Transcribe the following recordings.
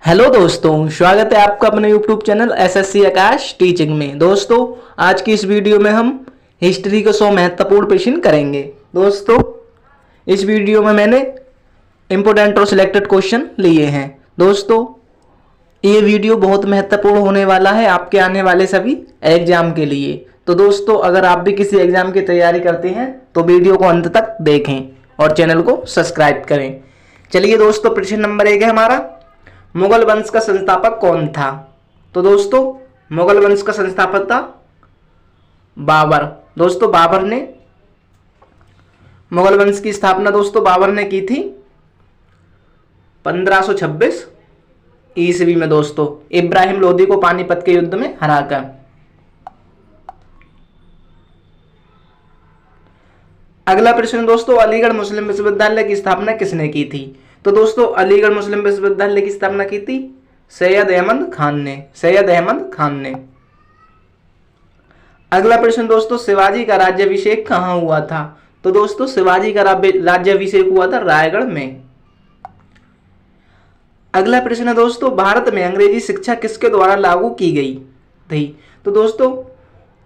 Hello दोस्तों, स्वागत है आपका अपने यूट्यूब चैनल एसएससी आकाश टीचिंग में। दोस्तों, आज की इस वीडियो में हम हिस्ट्री के 100 महत्वपूर्ण प्रश्न करेंगे। दोस्तों, इस वीडियो में मैंने इम्पोर्टेंट और सिलेक्टेड क्वेश्चन लिए हैं। दोस्तों, ये वीडियो बहुत महत्वपूर्ण होने वाला है आपके आने वाले सभी एग्जाम के लिए। तो दोस्तों, अगर आप भी किसी एग्जाम की तैयारी करते हैं तो वीडियो को अंत तक देखें और चैनल को सब्सक्राइब करें। चलिए दोस्तों, प्रश्न नंबर 1 है हमारा, मुगल वंश का संस्थापक कौन था? तो दोस्तों, मुगल वंश का संस्थापक था बाबर। दोस्तों, बाबर ने मुगल वंश की स्थापना दोस्तों बाबर ने की थी 1526 ईस्वी में दोस्तों, इब्राहिम लोदी को पानीपत के युद्ध में हराकर। अगला प्रश्न दोस्तों, अलीगढ़ मुस्लिम विश्वविद्यालय की स्थापना किसने की थी? तो दोस्तों, अलीगढ़ मुस्लिम विश्वविद्यालय की स्थापना की थी सैयद अहमद खान ने। सैयद अहमद खान ने। अगला प्रश्न दोस्तों, शिवाजी का राज्याभिषेक कहाँ हुआ था? तो दोस्तों, शिवाजी का राज्याभिषेक हुआ था रायगढ़ में। अगला प्रश्न है दोस्तों, भारत में अंग्रेजी शिक्षा किसके द्वारा लागू की गई थी? तो दोस्तों,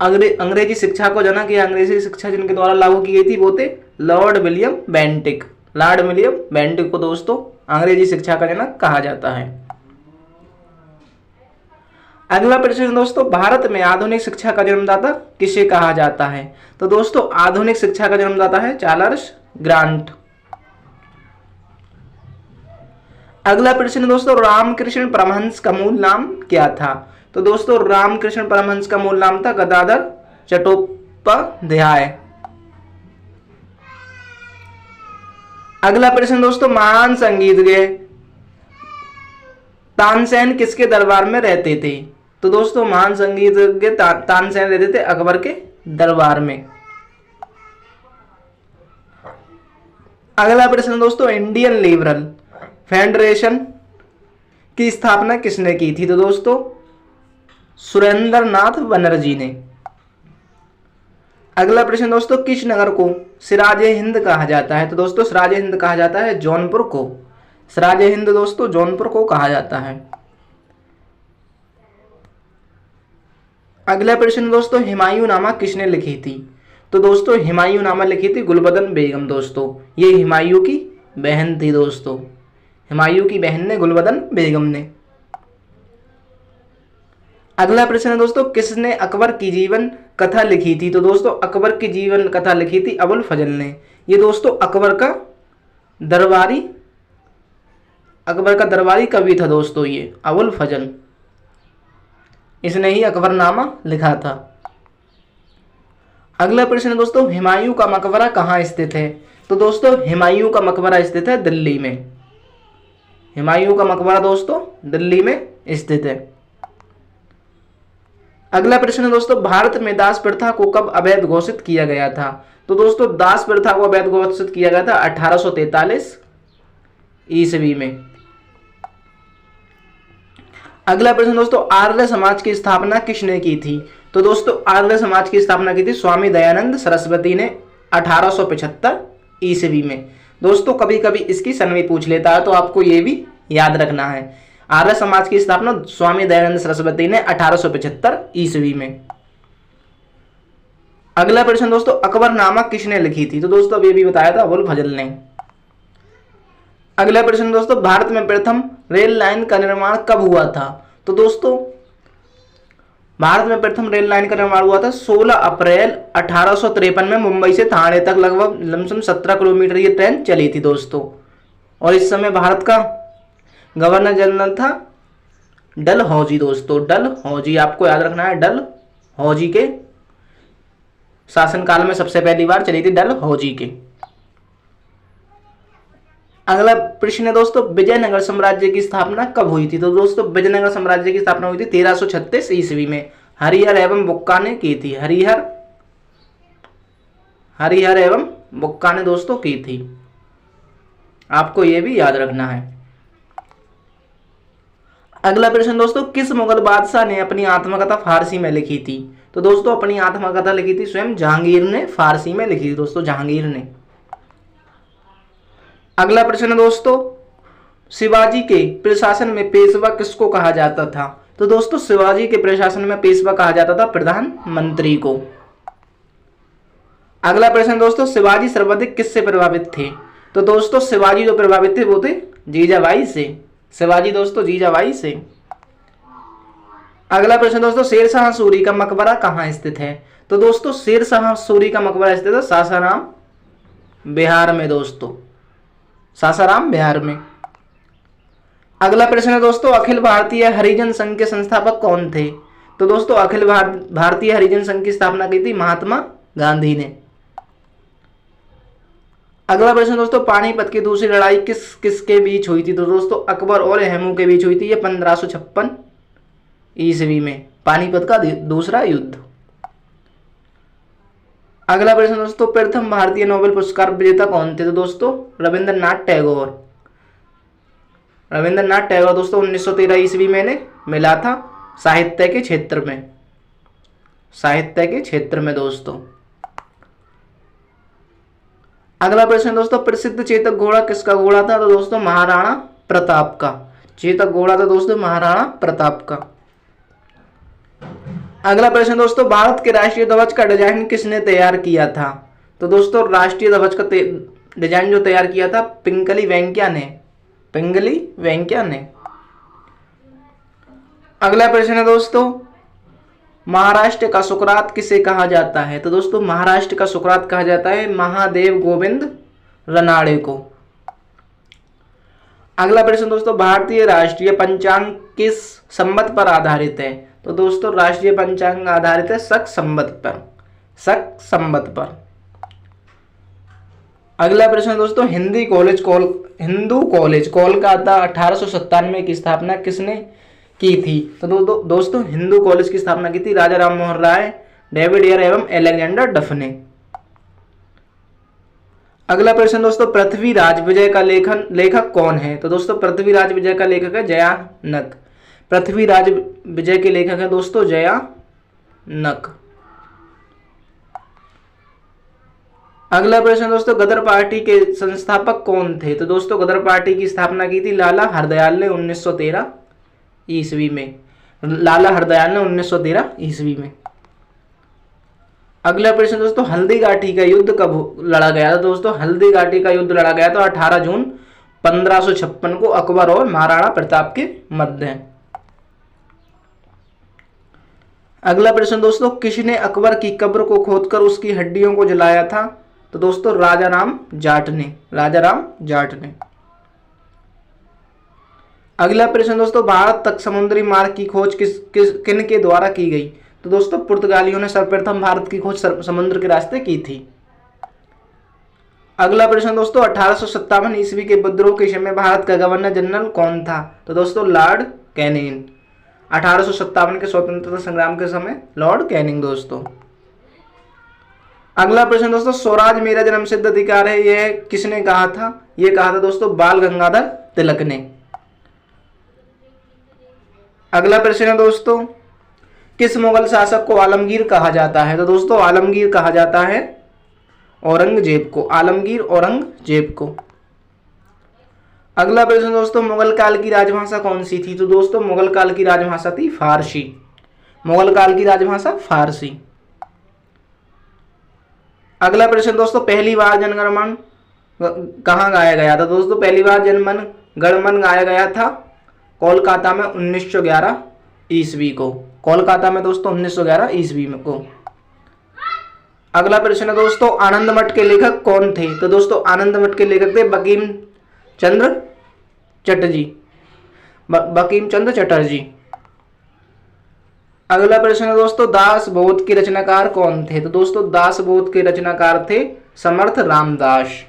अंग्रेजी शिक्षा को जनक या अंग्रेजी शिक्षा जिनके द्वारा लागू की गई थी वो थे Lord William Bentinck. Lord William Bentinck को दोस्तों अंग्रेजी शिक्षा का जनक कहा जाता है। अगला प्रश्न दोस्तों, भारत में आधुनिक शिक्षा का जन्मदाता किसे कहा जाता है? तो दोस्तों, आधुनिक शिक्षा का जन्मदाता है चार्ल्स ग्रांट। अगला प्रश्न दोस्तों, रामकृष्ण परमहंस का मूल नाम क्या था? तो दोस्तों, रामकृष्ण परमहंस का मूल नाम था गदाधर चट्टोपाध्याय। अगला प्रश्न दोस्तों, महान संगीतज्ञ तानसेन किसके दरबार में रहते थे? तो दोस्तों, महान संगीतज्ञ तानसेन रहते थे अकबर के दरबार में। अगला प्रश्न दोस्तों, इंडियन लिबरल फेडरेशन की स्थापना किसने की थी? तो दोस्तों, सुरेंद्र नाथ बनर्जी ने। अगला प्रश्न दोस्तों, किस नगर को सिराजे हिंद कहा जाता है? तो दोस्तों, सिराजे हिंद कहा जाता है जौनपुर को। सिराजे हिंद दोस्तों जौनपुर को कहा जाता है। अगला प्रश्न दोस्तों, हुमायूंनामा किसने लिखी थी? तो दोस्तों, हुमायूंनामा लिखी थी गुलबदन बेगम। दोस्तों, ये हुमायूं की बहन थी। दोस्तों, हुमायूं की बहन ने गुलबदन बेगम ने। अगला प्रश्न है दोस्तों, किसने अकबर की जीवन कथा लिखी थी? तो दोस्तों, अकबर की जीवन कथा लिखी थी अबुल फजल ने। ये दोस्तों अकबर का दरबारी कवि था दोस्तों, ये अबुल फजल। इसने ही अकबरनामा लिखा था। अगला प्रश्न है दोस्तों, हुमायूं का मकबरा कहाँ स्थित है? तो दोस्तों, हुमायूं का मकबरा स्थित है दिल्ली में। हुमायूं का मकबरा दोस्तों दिल्ली में स्थित है। अगला प्रश्न है दोस्तों, भारत में दास प्रथा को कब अवैध घोषित किया गया था? तो दोस्तों, दास प्रथा को अवैध घोषित किया गया था 1843 ईस्वी में। अगला प्रश्न दोस्तों, आर्य समाज की स्थापना किसने की थी? तो दोस्तों, आर्य समाज की स्थापना की थी स्वामी दयानंद सरस्वती ने 1875 ईस्वी में। दोस्तों, कभी कभी इसकी सन भी पूछ लेता है तो आपको ये भी याद रखना है। आर्य समाज की स्थापना स्वामी दयानंद सरस्वती ने 1875 ईस्वी में। अगला प्रश्न दोस्तों, अकबरनामा किसने लिखी थी? तो दोस्तों, अब ये भी बताया था अबुल फजल ने। अगला प्रश्न दोस्तों, भारत में प्रथम रेल लाइन का निर्माण कब हुआ था? तो दोस्तों, भारत में प्रथम रेल लाइन का निर्माण हुआ था 16 अप्रैल 1853 में। मुंबई से थाने तक लगभग लमसम 17 किलोमीटर ये ट्रेन चली थी दोस्तों। और इस समय भारत का गवर्नर जनरल था डलहौजी। दोस्तों, डलहौजी आपको याद रखना है। डलहौजी के शासनकाल में सबसे पहली बार चली थी डलहौजी के। अगला प्रश्न है दोस्तों, विजयनगर साम्राज्य की स्थापना कब हुई थी? तो दोस्तों, विजयनगर साम्राज्य की स्थापना हुई थी 1336 ईस्वी में। हरिहर एवं बुक्का ने की थी। हरिहर एवं बुक्का ने दोस्तों की थी। आपको यह भी याद रखना है। अगला प्रश्न दोस्तों, किस मुगल बादशाह ने अपनी आत्मकथा फारसी में लिखी थी? तो दोस्तों, अपनी आत्मकथा लिखी थी स्वयं जहांगीर ने, फारसी में लिखी थी दोस्तों, जहांगीर ने। अगला प्रश्न दोस्तों, शिवाजी के प्रशासन में पेशवा किसको कहा जाता था? तो दोस्तों शिवाजी के प्रशासन में पेशवा कहा जाता था प्रधानमंत्री को। अगला प्रश्न दोस्तों, शिवाजी सर्वाधिक किससे प्रभावित थे? तो दोस्तों शिवाजी जो प्रभावित थे वो थे जीजाबाई से। शिवाजी दोस्तों जीजाबाई से। अगला प्रश्न दोस्तों, शेरशाह सूरी का मकबरा कहाँ स्थित है? तो दोस्तों शेरशाह सूरी का मकबरा स्थित है सासाराम बिहार में दोस्तों, सासाराम बिहार में। अगला प्रश्न है दोस्तों, अखिल भारतीय हरिजन संघ के संस्थापक कौन थे? तो दोस्तों अखिल भारतीय हरिजन संघ की स्थापना की थी महात्मा गांधी ने। अगला प्रश्न दोस्तों, पानीपत की दूसरी लड़ाई किसके बीच हुई थी? तो दोस्तों अकबर और हेमू के बीच हुई थी, ये 1556 ईस्वी में, पानीपत का दूसरा युद्ध। अगला प्रश्न दोस्तों, प्रथम भारतीय नोबेल पुरस्कार विजेता कौन थे? तो दोस्तों रविंद्रनाथ टैगोर। रविंद्रनाथ टैगोर दोस्तों 1913 ईस्वी में मिला था साहित्य के क्षेत्र में, साहित्य के क्षेत्र में दोस्तों। अगला प्रश्न दोस्तों, प्रसिद्ध चेतक घोड़ा किसका घोड़ा था? तो दोस्तों महाराणा प्रताप का चेतक घोड़ा था दोस्तों, महाराणा प्रताप का। अगला प्रश्न दोस्तों, भारत के राष्ट्रीय ध्वज का डिजाइन किसने तैयार किया था? तो दोस्तों राष्ट्रीय ध्वज का डिजाइन जो तैयार किया था पिंगली वेंकैया ने, पिंगली वेंकैया ने। अगला प्रश्न है दोस्तों, महाराष्ट्र का सुकरात किसे कहा जाता है? तो दोस्तों महाराष्ट्र का सुकरात कहा जाता है महादेव गोविंद रनाड़े को। अगला प्रश्न दोस्तों, भारतीय राष्ट्रीय पंचांग किस संवत पर आधारित है? तो दोस्तों राष्ट्रीय पंचांग आधारित है शक संवत पर, शक संवत पर। अगला प्रश्न दोस्तों, हिंदू कॉलेज कोलकाता 1897 की स्थापना किसने की थी? तो दोस्तों हिंदू कॉलेज की स्थापना की थी राजा राम मोहन राय, डेविड एयर एवं अलेक्जेंडर डफ ने। अगला प्रश्न दोस्तों, पृथ्वीराज विजय का लेखक कौन है? तो दोस्तों पृथ्वीराज विजय का लेखक है जयानक। पृथ्वीराज विजय के लेखक है दोस्तों जयानक। अगला प्रश्न दोस्तों, गदर पार्टी के संस्थापक कौन थे? तो दोस्तों गदर पार्टी की स्थापना की थी लाला हरदयाल ने 1913 ईस्वी में, लाला हरदयाल ने 1913 ईस्वी में। अगला प्रश्न दोस्तों, हल्दी घाटी का युद्ध कब लड़ा गया था? दोस्तों हल्दी घाटी का युद्ध लड़ा गया था 18 जून 1556 को अकबर और महाराणा प्रताप के मध्य। अगला प्रश्न दोस्तों, किसने अकबर की कब्र को खोदकर उसकी हड्डियों को जलाया था? तो दोस्तों राजाराम जाट ने, राजाराम जाट ने। अगला प्रश्न दोस्तों, भारत तक समुद्री मार्ग की खोज किन के द्वारा की गई? तो दोस्तों पुर्तगालियों ने सर्वप्रथम भारत की खोज समुद्र के रास्ते की थी। अगला प्रश्न दोस्तों, 1857 ईस्वी के विद्रोह के समय भारत का गवर्नर जनरल कौन था? तो दोस्तों लॉर्ड कैनिंग। 1857 के स्वतंत्रता संग्राम के समय लॉर्ड कैनिंग दोस्तों। अगला प्रश्न दोस्तों, स्वराज मेरा जन्मसिद्ध अधिकार है, यह किसने कहा था? यह कहा था दोस्तों बाल गंगाधर तिलक ने। अगला प्रश्न है दोस्तों, किस मुगल शासक को आलमगीर कहा जाता है? तो दोस्तों आलमगीर कहा जाता है औरंगजेब को, आलमगीर औरंगजेब को। अगला प्रश्न दोस्तों, मुगल काल की राजभाषा कौन सी थी? तो दोस्तों मुगल काल की राजभाषा थी फारसी, मुगल काल की राजभाषा फारसी। अगला प्रश्न दोस्तों, पहली बार जनगणमन कहाँ गाया गया था? दोस्तों पहली बार जनगण गणमन गाया गया था कोलकाता में 1911 ईस्वी को, कोलकाता में दोस्तों 1911 ईस्वी में को। अगला प्रश्न है दोस्तों, आनंद मठ के लेखक कौन थे? तो दोस्तों आनंद मठ के लेखक थे बंकिम चंद्र चटर्जी, बंकिम चंद्र चटर्जी। अगला प्रश्न है दोस्तों, दास बोध के रचनाकार कौन थे? तो दोस्तों दास बोध के रचनाकार थे समर्थ रामदास।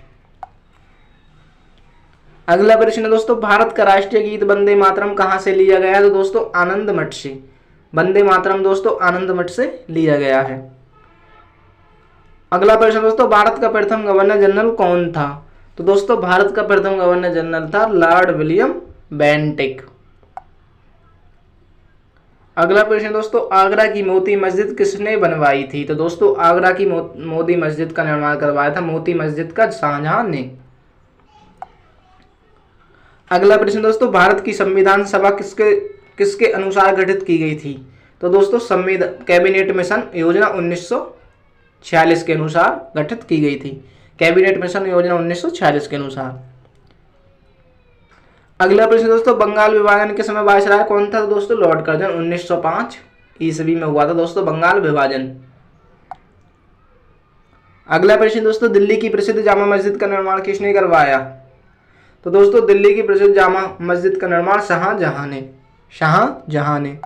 अगला प्रश्न है दोस्तों, भारत का राष्ट्रीय गीत वंदे मातरम कहाँ से लिया गया है? तो दोस्तों आनंद मठ से, वंदे मातरम दोस्तों आनंद मठ से लिया गया है। अगला प्रश्न दोस्तों, भारत का प्रथम गवर्नर जनरल कौन था? तो दोस्तों भारत का प्रथम गवर्नर जनरल था लॉर्ड विलियम बेंटिक। अगला प्रश्न दोस्तों, आगरा की मोती मस्जिद किसने बनवाई थी? तो दोस्तों आगरा की मोती मस्जिद का निर्माण करवाया था, मोती मस्जिद का शाहजहां ने। अगला प्रश्न दोस्तों, भारत की संविधान सभा किसके किसके अनुसार गठित की गई थी? तो दोस्तों संविधान कैबिनेट मिशन योजना 1946 के अनुसार गठित की गई थी। कैबिनेट मिशन योजना 1946 के अनुसार। अगला प्रश्न दोस्तों, बंगाल विभाजन के समय वायसराय कौन था? तो दोस्तों लॉर्ड कर्जन। 1905 ईस्वी में हुआ था दोस्तों बंगाल विभाजन। अगला प्रश्न दोस्तों, दिल्ली की प्रसिद्ध जामा मस्जिद का निर्माण किसने करवाया? तो दोस्तों दिल्ली की प्रसिद्ध जामा मस्जिद का निर्माण शाहजहां ने।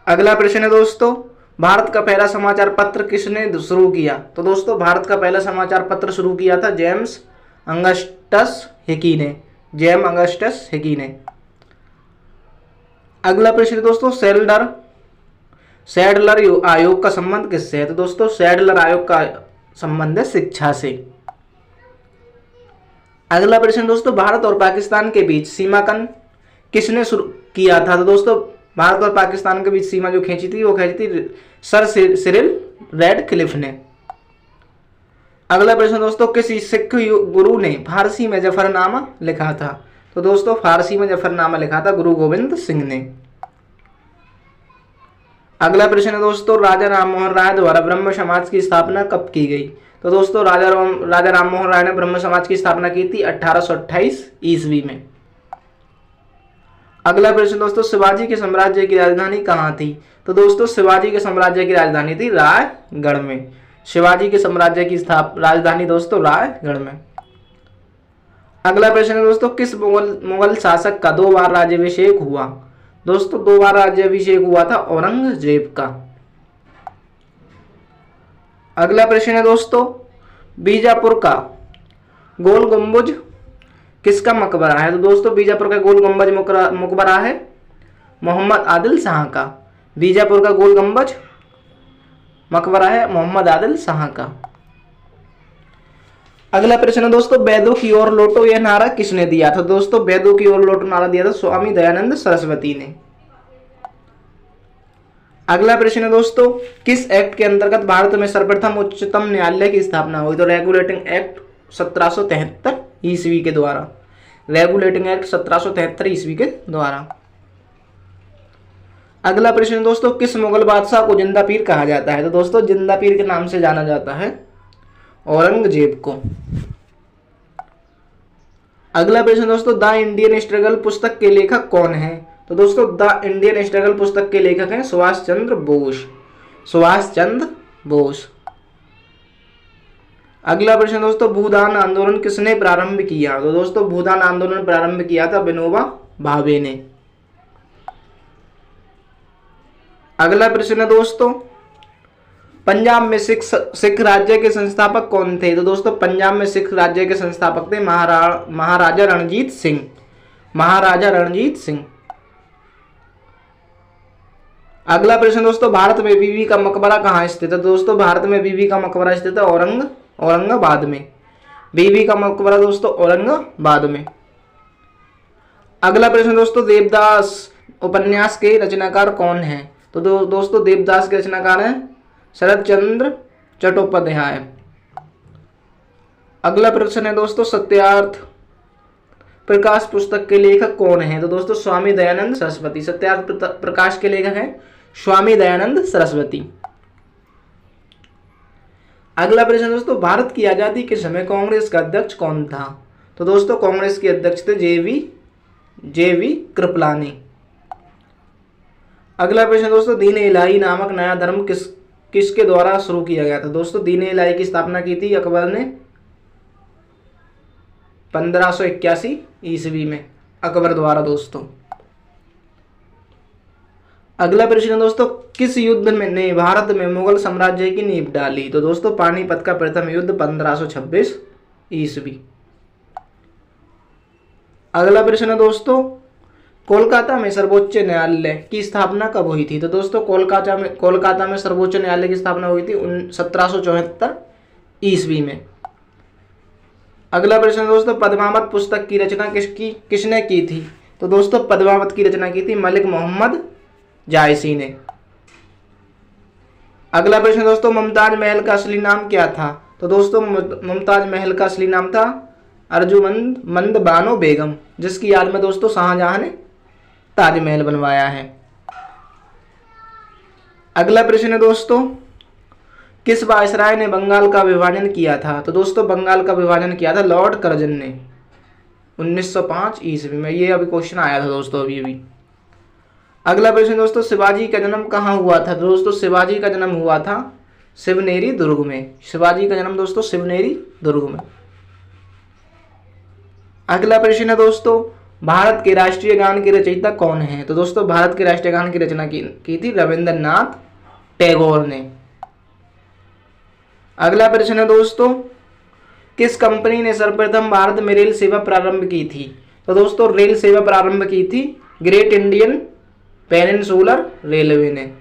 अगला प्रश्न है दोस्तों, भारत का पहला समाचार पत्र किसने शुरू किया? तो दोस्तों भारत का पहला समाचार पत्र शुरू किया था जेम्स अगस्टस हिकी ने। अगला प्रश्न दोस्तों, सैडलर आयोग का संबंध किससे है? तो दोस्तों सैडलर आयोग का संबंध है शिक्षा से। अगला प्रश्न दोस्तों, भारत और पाकिस्तान के बीच सीमांकन किसने शुरू किया था? तो दोस्तों भारत और पाकिस्तान के बीच सीमा जो खींची थी वो खींची थी सर सिरिल रैडक्लिफ ने। अगला प्रश्न दोस्तों, किस सिख गुरु ने फारसी में जफरनामा लिखा था? तो दोस्तों फारसी में जफरनामा लिखा था गुरु गोविंद सिंह ने। अगला प्रश्न है दोस्तों, राजा राममोहन राय द्वारा ब्रह्म समाज की स्थापना कब की गई? तो दोस्तों राजा राममोहन राय ने ब्रह्म समाज की स्थापना की थी 1828 ईस्वी में। अगला प्रश्न दोस्तों, शिवाजी के साम्राज्य की राजधानी कहाँ थी? तो दोस्तों शिवाजी के साम्राज्य की राजधानी थी रायगढ़ में। शिवाजी के साम्राज्य की राजधानी दोस्तों रायगढ़ में। अगला प्रश्न है दोस्तों, किस मुगल शासक का 2 बार राज्याभिषेक हुआ? दोस्तों 2 बार राज्याभिषेक हुआ था औरंगजेब का। अगला प्रश्न है दोस्तों, बीजापुर का गोल गुंबज किसका मकबरा है? तो दोस्तों बीजापुर का गोल गुंबज मकबरा है मोहम्मद आदिल शाह का। बीजापुर का गोल गुंबज मकबरा है मोहम्मद आदिल शाह का। अगला प्रश्न है दोस्तों, वेदों की ओर लौटो यह नारा किसने दिया था? दोस्तों वेदों की ओर लौटो नारा दिया था स्वामी दयानंद सरस्वती ने। अगला प्रश्न है दोस्तों, किस एक्ट के अंतर्गत भारत में सर्वप्रथम उच्चतम न्यायालय की स्थापना हुई? तो रेगुलेटिंग एक्ट 1773 ईस्वी के द्वारा। रेगुलेटिंग एक्ट 1773 ईस्वी के द्वारा। अगला प्रश्न दोस्तों, किस मुगल बादशाह को जिंदा पीर कहा जाता है? तो दोस्तों जिंदा पीर के नाम से जाना जाता है औरंगजेब को। अगला प्रश्न दोस्तों, द इंडियन स्ट्रगल पुस्तक के लेखक कौन है? तो दोस्तों द इंडियन स्ट्रगल पुस्तक के लेखक हैं सुभाष चंद्र बोस। अगला प्रश्न दोस्तों, भूदान आंदोलन किसने प्रारंभ किया? तो दोस्तों भूदान आंदोलन प्रारंभ किया था विनोबा भावे ने। अगला प्रश्न है दोस्तों, पंजाब में सिख राज्य के संस्थापक कौन थे? तो दोस्तों पंजाब में सिख राज्य के संस्थापक थे महाराजा रणजीत सिंह। अगला प्रश्न दोस्तों, भारत में बीबी का मकबरा कहाँ स्थित है? दोस्तों भारत में बीबी का मकबरा स्थित है औरंगाबाद में। बीबी का मकबरा दोस्तों औरंगाबाद में। अगला प्रश्न दोस्तों, देवदास उपन्यास के रचनाकार कौन है? तो दोस्तों देवदास के रचनाकार हैं शरद चंद्र चट्टोपाध्याय। अगला प्रश्न है दोस्तों, सत्यार्थ प्रकाश पुस्तक के लेखक कौन है? तो दोस्तों स्वामी दयानंद सरस्वती। सत्यार्थ प्रकाश के लेखक हैं स्वामी दयानंद सरस्वती। अगला प्रश्न दोस्तों, भारत की आजादी के समय कांग्रेस का अध्यक्ष कौन था? तो दोस्तों कांग्रेस के अध्यक्ष थे जेवी कृपलानी। अगला प्रश्न दोस्तों, दीन इलाही नामक नया धर्म किसके द्वारा शुरू किया गया था? दोस्तों दीन इलाही की स्थापना की थी अकबर ने 1581 ईस्वी में, अकबर द्वारा दोस्तों। अगला प्रश्न दोस्तों, किस युद्ध ने भारत में मुगल साम्राज्य की नींव डाली? तो दोस्तों पानीपत का प्रथम युद्ध 1526 ईस्वी। अगला प्रश्न दोस्तों, कोलकाता में सर्वोच्च न्यायालय की स्थापना कब हुई थी? तो दोस्तों कोलकाता में सर्वोच्च न्यायालय की स्थापना हुई थी 1774 ईस्वी में। अगला प्रश्न दोस्तों, पद्मावत पुस्तक की रचना किसने की थी? तो दोस्तों पद्मावत की रचना की थी मलिक मोहम्मद जायसी ने। अगला प्रश्न दोस्तों, मुमताज महल का असली नाम क्या था? तो दोस्तों मुमताज महल का असली नाम था अर्जुमंद बानो बेगम, जिसकी याद में दोस्तों शाहजहां ने ताजमहल बनवाया है। अगला प्रश्न है दोस्तों, किस वायसराय ने बंगाल का विभाजन किया था? तो दोस्तों बंगाल का विभाजन किया था लॉर्ड कर्जन ने 1905 ईस्वी में। ये अभी क्वेश्चन आया था दोस्तों अभी। अगला प्रश्न दोस्तों, शिवाजी का जन्म कहाँ हुआ था? तो दोस्तों शिवाजी का जन्म हुआ था शिवनेरी दुर्ग में। शिवाजी का जन्म दोस्तों शिवनेरी दुर्ग में। अगला प्रश्न है दोस्तों, भारत के राष्ट्रीय गान के रचयिता कौन है? तो दोस्तों भारत के राष्ट्रीय गान की रचना की थी रविंद्रनाथ टैगोर ने। अगला प्रश्न है दोस्तों, किस कंपनी ने सर्वप्रथम भारत में रेल सेवा प्रारंभ की थी? तो दोस्तों रेल सेवा प्रारंभ की थी ग्रेट इंडियन पेनिनसुलर रेलवे ने।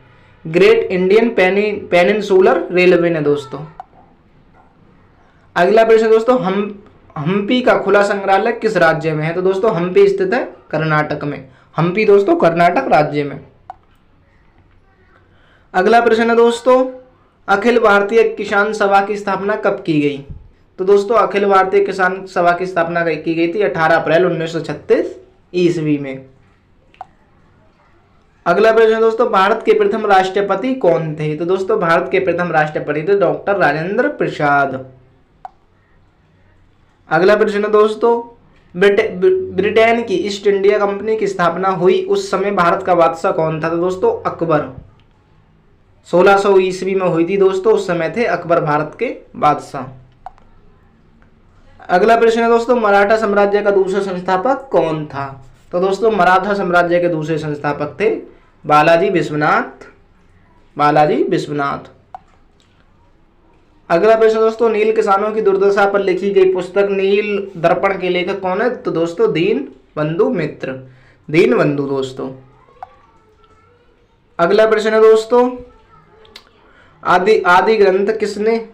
ग्रेट इंडियन पेनिनसुलर रेलवे ने दोस्तों। अगला प्रश्न दोस्तों, हम्पी का खुला संग्रहालय किस राज्य में है? तो दोस्तों हम्पी स्थित है कर्नाटक में। हम्पी दोस्तों कर्नाटक राज्य में। अगला प्रश्न है दोस्तों, अखिल भारतीय किसान सभा की स्थापना कब की गई? तो दोस्तों अखिल भारतीय किसान सभा की स्थापना की गई थी 18 अप्रैल 1936 ईस्वी में। अगला प्रश्न दोस्तों, भारत के प्रथम राष्ट्रपति कौन थे? तो दोस्तों भारत के प्रथम राष्ट्रपति थे डॉक्टर राजेंद्र प्रसाद। अगला प्रश्न दोस्तों, ब्रिटेन की ईस्ट इंडिया कंपनी की स्थापना हुई उस समय भारत का बादशाह कौन था? तो दोस्तों अकबर। 1600 ईस्वी में हुई थी दोस्तों, उस समय थे अकबर भारत के बादशाह। अगला प्रश्न है दोस्तों, मराठा साम्राज्य का दूसरा संस्थापक कौन था? तो दोस्तों मराठा साम्राज्य के दूसरे संस्थापक थे बालाजी विश्वनाथ। अगला प्रश्न दोस्तों, नील किसानों की दुर्दशा पर लिखी गई पुस्तक नील दर्पण के लेखक कौन है? तो दोस्तों दीनबंधु मित्र, दीनबंधु दोस्तों। अगला प्रश्न है दोस्तों, आदि ग्रंथ किसने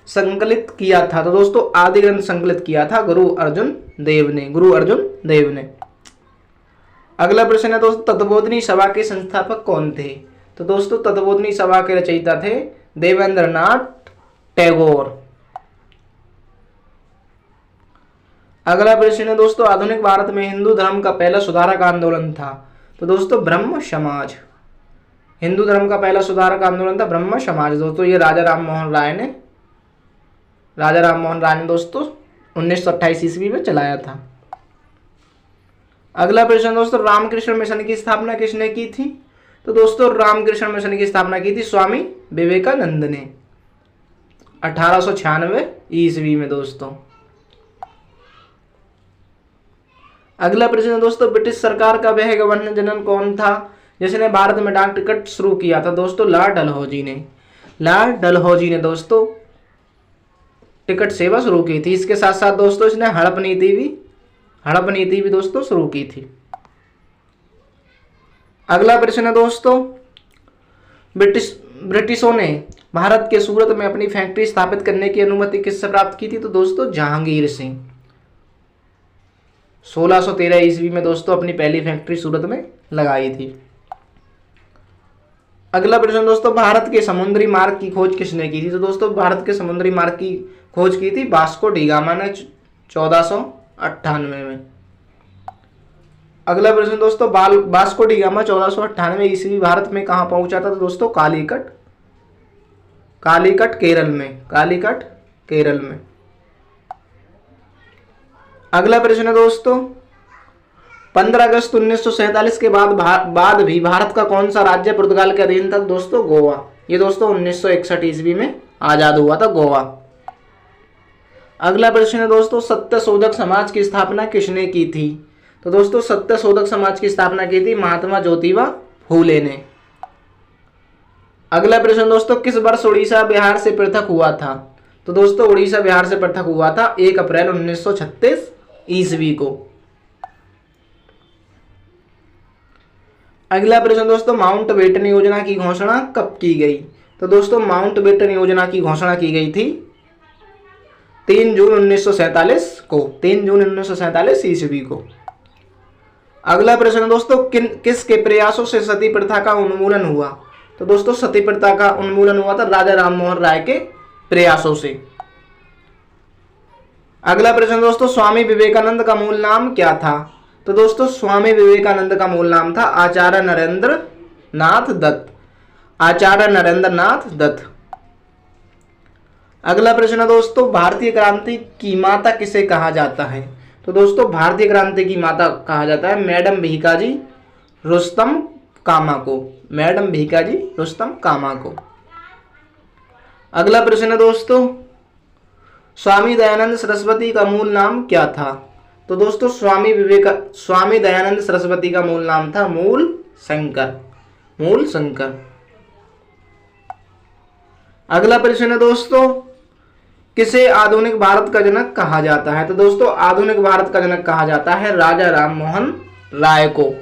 संकलित किया था? तो दोस्तों आदि ग्रंथ संकलित किया था गुरु अर्जुन देव ने। अगला प्रश्न है दोस्तों, तत्वबोधिनी सभा के संस्थापक कौन थे? तो दोस्तों तत्वबोधिनी सभा के रचयिता थे देवेंद्रनाथ टैगोर। अगला प्रश्न है दोस्तों, आधुनिक भारत में हिंदू धर्म का पहला सुधारक आंदोलन था? तो दोस्तों ब्रह्म समाज। हिंदू धर्म का पहला सुधारक आंदोलन था ब्रह्म समाज दोस्तों। ये राजा राम मोहन राय ने दोस्तों 1928 ईस्वी में चलाया था। अगला प्रश्न दोस्तों, रामकृष्ण मिशन की स्थापना किसने की थी? तो दोस्तों रामकृष्ण मिशन की स्थापना की थी स्वामी विवेकानंद ने 1896 ईस्वी में दोस्तों। अगला प्रश्न दोस्तों, ब्रिटिश सरकार का वह गवर्नर जनरल कौन था जिसने भारत में डाक टिकट शुरू किया था? दोस्तों लॉर्ड डलहौजी ने दोस्तों टिकट सेवा शुरू की थी। इसके साथ साथ दोस्तों इसने हड़प नीति भी दोस्तों शुरू की थी। अगला प्रश्न है दोस्तों, ब्रिटिशों ने भारत के सूरत में अपनी फैक्ट्री स्थापित करने की अनुमति किससे प्राप्त की थी? तो दोस्तों जहांगीर से। 1613 ईस्वी में दोस्तों अपनी पहली फैक्ट्री सूरत में लगाई थी। अगला प्रश्न दोस्तों, भारत के समुद्री मार्ग की खोज किसने की थी? तो दोस्तों भारत के समुद्री मार्ग की खोज की थी वास्को डी गामा ने 1498 में। अगला प्रश्न दोस्तों, वास्को डी गामा 1498 ईस्वी भारत में कहां पहुंचा था? तो दोस्तों कालीकट केरल में। अगला प्रश्न है दोस्तों, 15 अगस्त 1947 के बाद भी भारत का कौन सा राज्य पुर्तगाल के अधीन था? दोस्तों गोवा। ये दोस्तों 1961 ईस्वी में आजाद हुआ था गोवा। अगला प्रश्न है दोस्तों, सत्यशोधक समाज की स्थापना किसने की थी? तो दोस्तों सत्यशोधक समाज की स्थापना की थी महात्मा ज्योतिबा फूले ने। अगला प्रश्न दोस्तों, किस वर्ष उड़ीसा बिहार से पृथक हुआ था? तो दोस्तों उड़ीसा बिहार से पृथक हुआ था 1 अप्रैल 1936 ईस्वी को। अगला प्रश्न दोस्तों, माउंटबेटन योजना की घोषणा कब की गई? तो दोस्तों माउंटबेटन योजना की घोषणा की गई थी 3 जून 1947 ईस्वी को। अगला प्रश्न दोस्तों, किसके प्रयासों से सती प्रथा का उन्मूलन हुआ? तो दोस्तों सती प्रथा का उन्मूलन हुआ था राजा राम मोहन राय के प्रयासों से। अगला प्रश्न दोस्तों, स्वामी विवेकानंद का मूल नाम क्या था? तो दोस्तों स्वामी विवेकानंद का मूल नाम था आचार्य नरेंद्र नाथ दत्त। आचार्य नरेंद्र नाथ दत्त। अगला प्रश्न दोस्तों, भारतीय क्रांति की माता किसे कहा जाता है? तो दोस्तों भारतीय क्रांति की माता कहा जाता है मैडम भीकाजी रुस्तम कामा को। मैडम भीकाजी रुस्तम कामा को। अगला प्रश्न दोस्तों, स्वामी दयानंद सरस्वती का मूल नाम क्या था? तो दोस्तों स्वामी दयानंद सरस्वती का मूल नाम था मूल शंकर। मूल शंकर। अगला प्रश्न है दोस्तों, किसे आधुनिक भारत का जनक कहा जाता है? तो दोस्तों आधुनिक भारत का जनक कहा जाता है राजा राम मोहन राय को।